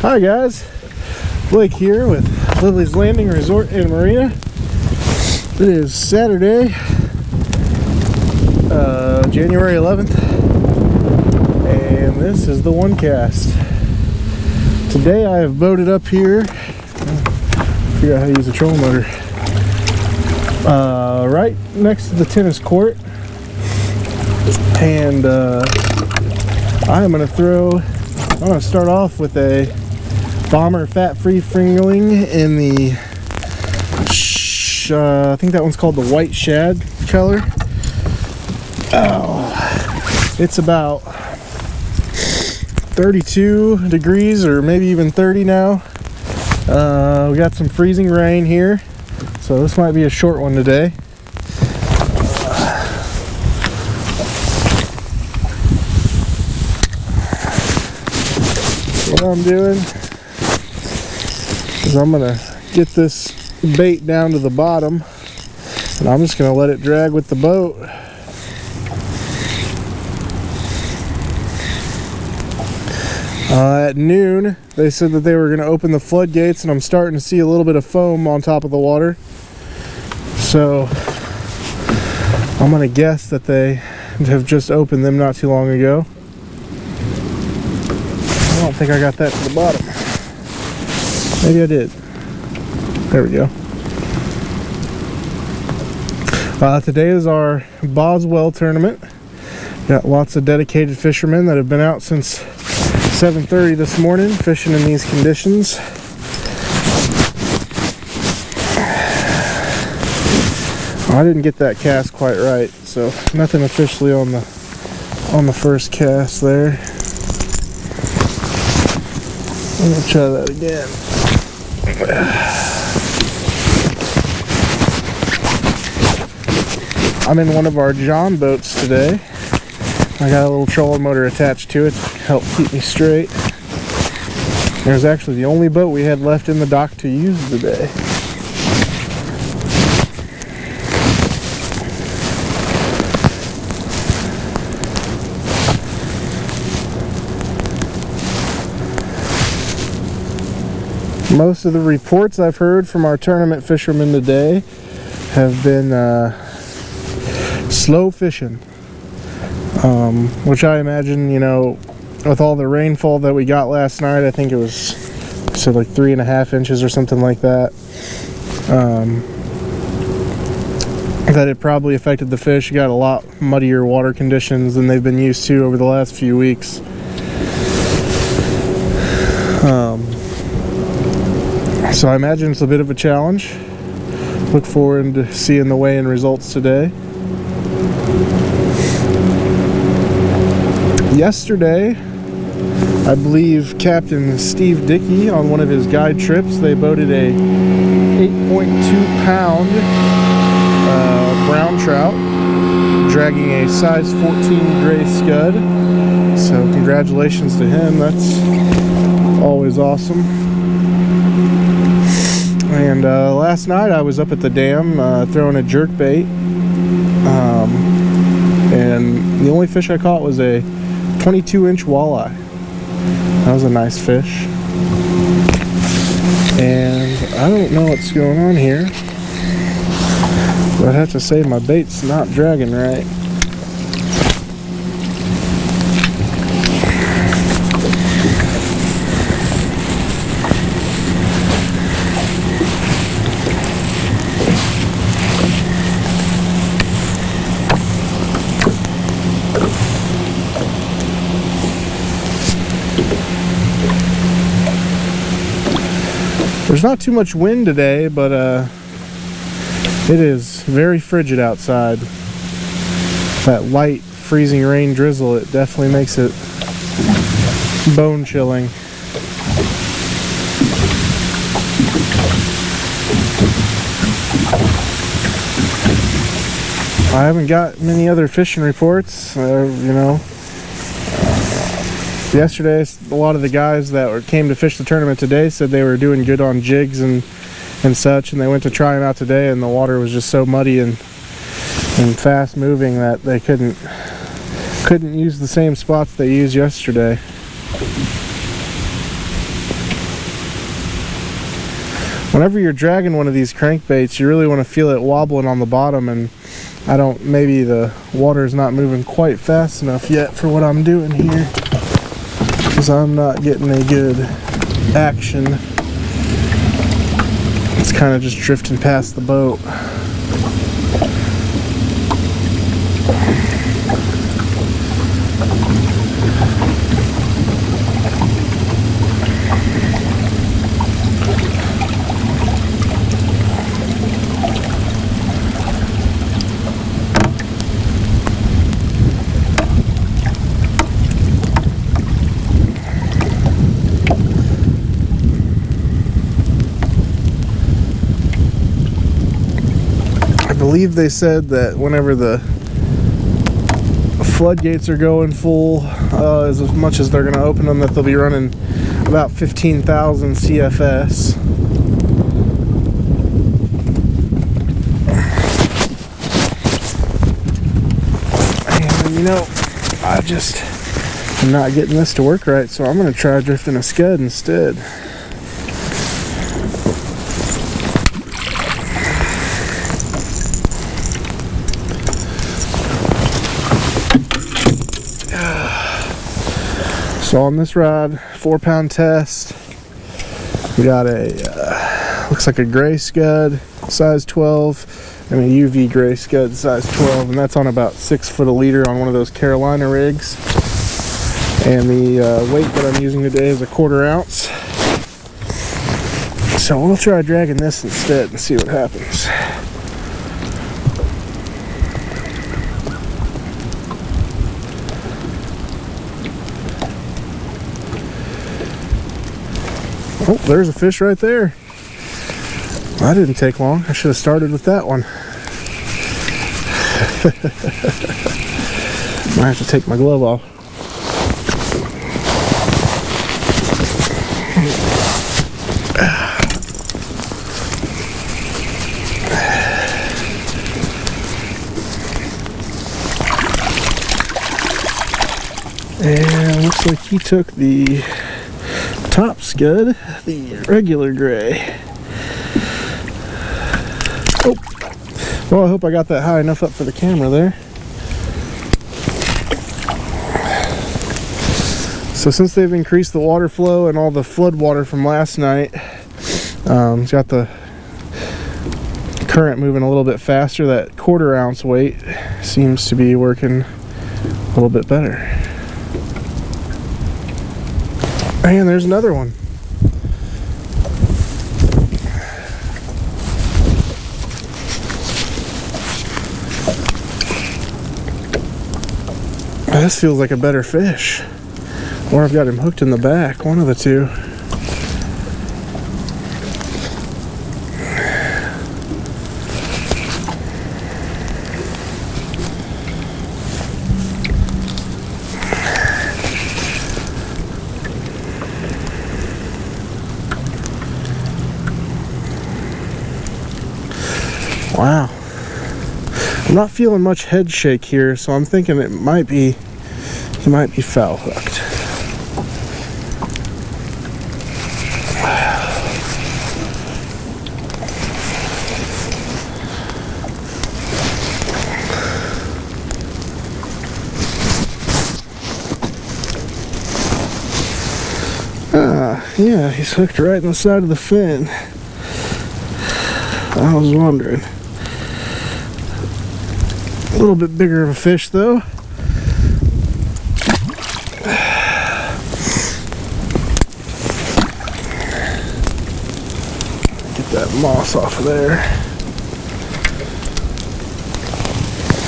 Hi guys, Blake here with Lilleys Landing Resort and Marina. It is Saturday, January 11th, and this is the one cast. Today I have boated up here, figure out how to use a trolling motor, right next to the tennis court, and I'm going to start off with a Bomber fat-free fingerling in the I think that one's called the white shad color. It's about 32 degrees or maybe even 30 now. We got some freezing rain here, so this might be a short one today. What I'm doing is I'm gonna get this bait down to the bottom, and I'm just gonna let it drag with the boat. At noon they said that they were gonna open the floodgates, and I'm starting to see a little bit of foam on top of the water, so I'm gonna guess that they have just opened them not too long ago. I don't think I got that to the bottom. Maybe I did. There we go. Today is our Boswell tournament. Got lots of dedicated fishermen that have been out since 7:30 this morning fishing in these conditions. I didn't get that cast quite right, so nothing officially on the first cast there. I'm gonna try that again. I'm in one of our John boats today. I got a little trolling motor attached to it to help keep me straight. It was actually the only boat we had left in the dock to use today. Most of the reports I've heard from our tournament fishermen today have been slow fishing, which I imagine, with all the rainfall that we got last night, I think it was like 3.5 inches or something like that, that it probably affected the fish. You got a lot muddier water conditions than they've been used to over the last few weeks. So I imagine it's a bit of a challenge. Look forward to seeing the weigh-in results today. Yesterday, I believe Captain Steve Dickey, on one of his guide trips, they boated a 8.2 pound brown trout, dragging a size 14 gray scud. So congratulations to him, that's always awesome. And last night I was up at the dam throwing a jerkbait, and the only fish I caught was a 22-inch walleye. That was a nice fish. And I don't know what's going on here, but I'd have to say my bait's not dragging right. There's not too much wind today, but it is very frigid outside. That light freezing rain drizzle, it definitely makes it bone chilling. I haven't got many other fishing reports, Yesterday, a lot of the guys that came to fish the tournament today said they were doing good on jigs and such, and they went to try them out today, and the water was just so muddy and fast moving that they couldn't use the same spots they used yesterday. whenever you're dragging one of these crankbaits, you really want to feel it wobbling on the bottom, and maybe the water is not moving quite fast enough yet for what I'm doing here, because I'm not getting a good action. It's kind of just drifting past the boat. I believe they said that whenever the floodgates are going full, as much as they're going to open them, that they'll be running about 15,000 c.f.s. And you know, I just am not getting this to work right, so I'm going to try drifting a scud instead. So on this rod, 4-pound test, we got a looks like a gray scud size 12 and a UV gray scud size 12, and that's on about 6 foot a liter on one of those Carolina rigs. And the weight that I'm using today is a 1/4 ounce. So we'll try dragging this instead and see what happens. Oh, there's a fish right there. That didn't take long. I should have started with that one. Might have to take my glove off. And looks like he took the top scud, the regular gray. Oh, well, I hope I got that high enough up for the camera there. So since they've increased the water flow and all the flood water from last night, it's got the current moving a little bit faster. That 1/4 ounce weight seems to be working a little bit better. And there's another one. This feels like a better fish. Or I've got him hooked in the back, one of the two. Wow. I'm not feeling much head shake here, so I'm thinking he might be foul hooked. Yeah, he's hooked right in the side of the fin. I was wondering. A little bit bigger of a fish, though. Get that moss off of there.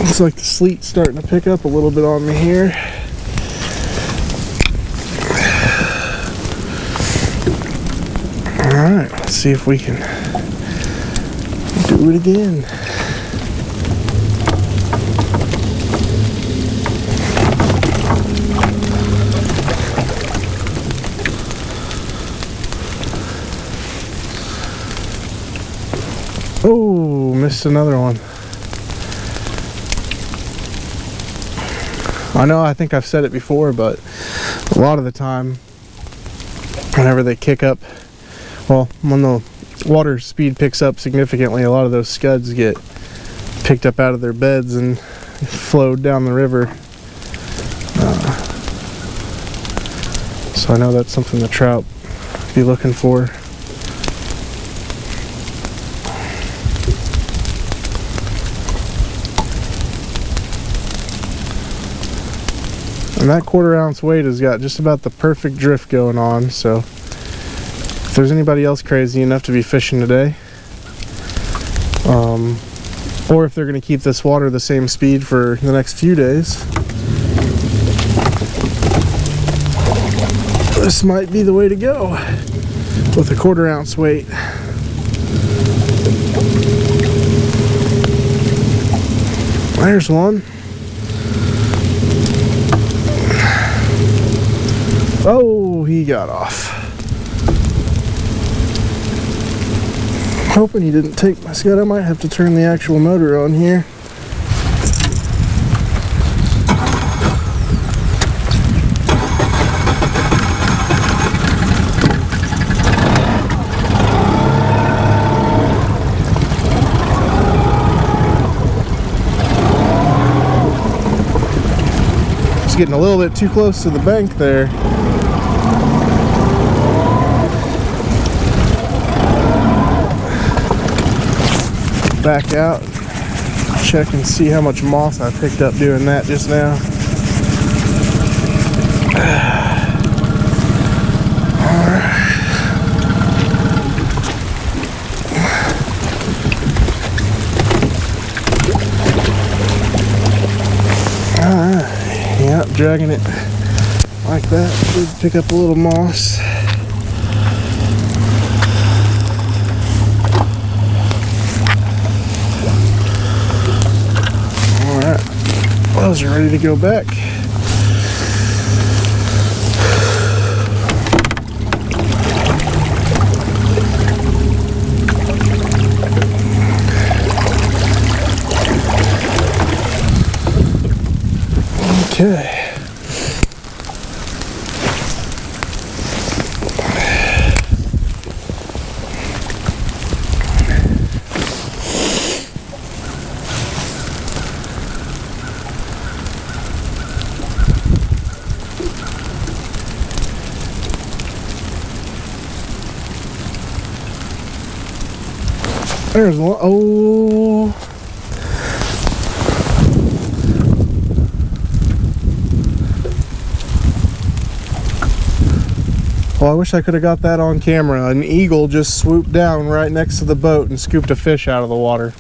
Looks like the sleet's starting to pick up a little bit on me here. Alright, let's see if we can do it again. Oh, missed another one. I think I've said it before, but a lot of the time, whenever they kick up, well, when the water speed picks up significantly, a lot of those scuds get picked up out of their beds and flowed down the river. So I know that's something the trout be looking for. And that 1/4 ounce weight has got just about the perfect drift going on, so if there's anybody else crazy enough to be fishing today, or if they're going to keep this water the same speed for the next few days, this might be the way to go with a 1/4 ounce weight. There's one. Oh, he got off. Hoping he didn't take my scud. I might have to turn the actual motor on here. It's getting a little bit too close to the bank there. Back out, check and see how much moss I picked up doing that just now. Alright, yep, dragging it like that. Should pick up a little moss. Those are ready to go back. Okay. There's one. Oh. Well, I wish I could have got that on camera. An eagle just swooped down right next to the boat and scooped a fish out of the water.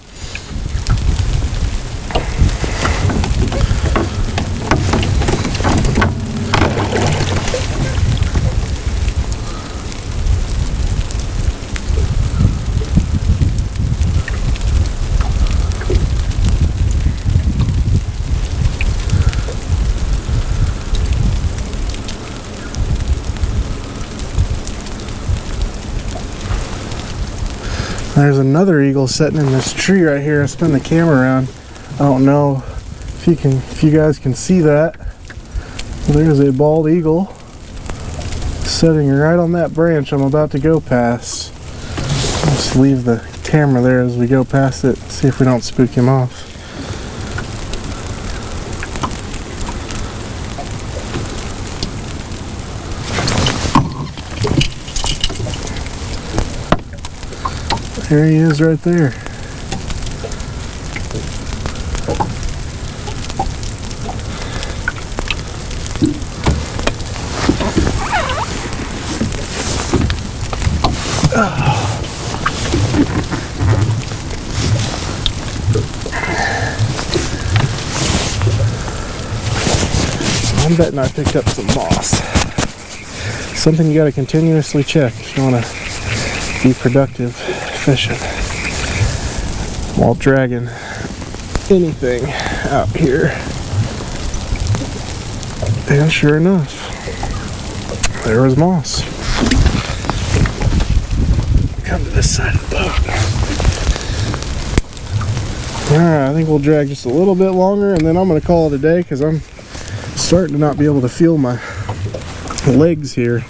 There's another eagle sitting in this tree right here. I spin the camera around. I don't know if you guys can see that. There's a bald eagle sitting right on that branch I'm about to go past. I'll just leave the camera there as we go past it, see if we don't spook him off. There he is right there. I'm betting I picked up some moss. Something you got to continuously check if you want to be productive fishing while dragging anything out here. And sure enough, there was moss. Come to this side of the boat. Alright, I think we'll drag just a little bit longer and then I'm going to call it a day because I'm starting to not be able to feel my legs here.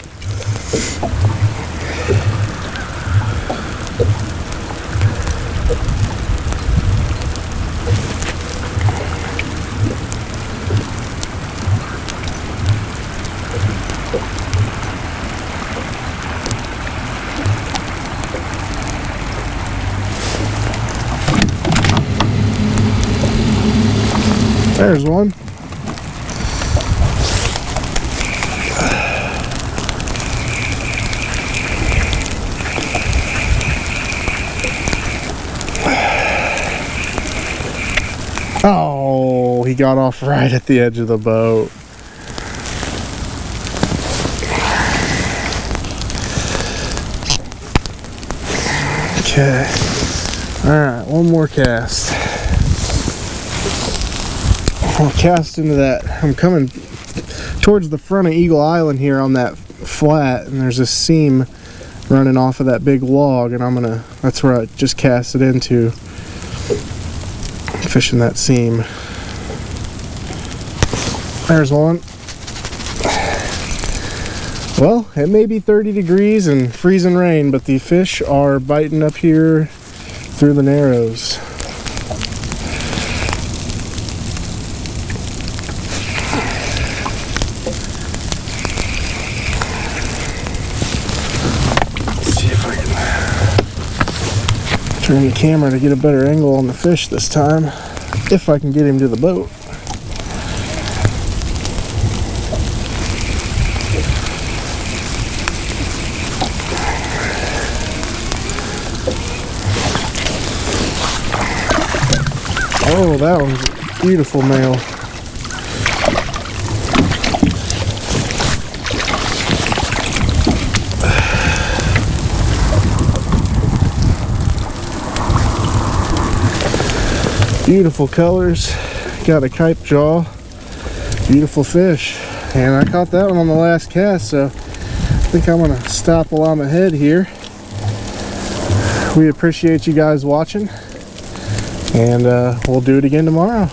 There's one. Oh, he got off right at the edge of the boat. Okay. Alright, one more cast. I'll cast into that. I'm coming towards the front of Eagle Island here on that flat, and there's a seam running off of that big log, and that's where I just cast it into. Fishing that seam. There's one. Well, it may be 30 degrees and freezing rain, but the fish are biting up here through the narrows. Let's see if I can turn the camera to get a better angle on the fish this time, if I can get him to the boat. Oh, that one's a beautiful male. Beautiful colors, got a kype jaw, beautiful fish, and I caught that one on the last cast, so I think I'm gonna stop while I'm ahead here. We appreciate you guys watching, and we'll do it again tomorrow.